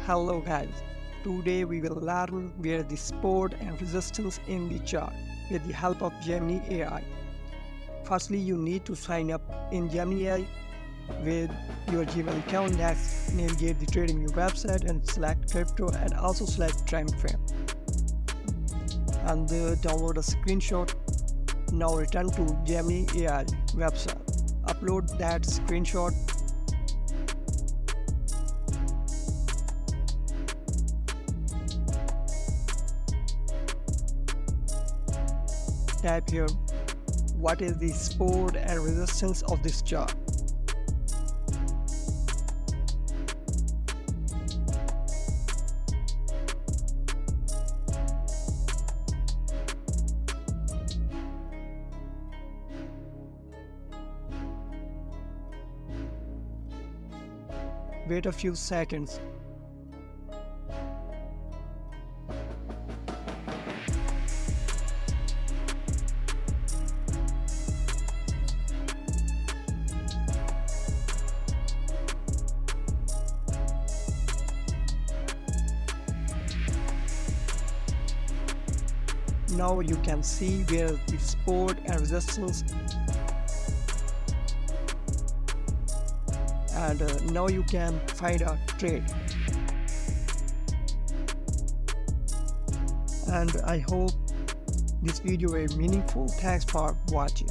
Hello guys, today we will learn where the support and resistance in the chart with the help of Gemini AI. Firstly, you need to sign up in Gemini AI with your Gmail account. Next, navigate the trading view website and select crypto and also select time frame. And download a screenshot. Now return to Gemini AI website. Upload that screenshot. Type here what is the support and resistance of this chart. Wait a few seconds. Now you can see where the support and resistance, and now you can find a trade. And I hope this video is meaningful. Thanks for watching.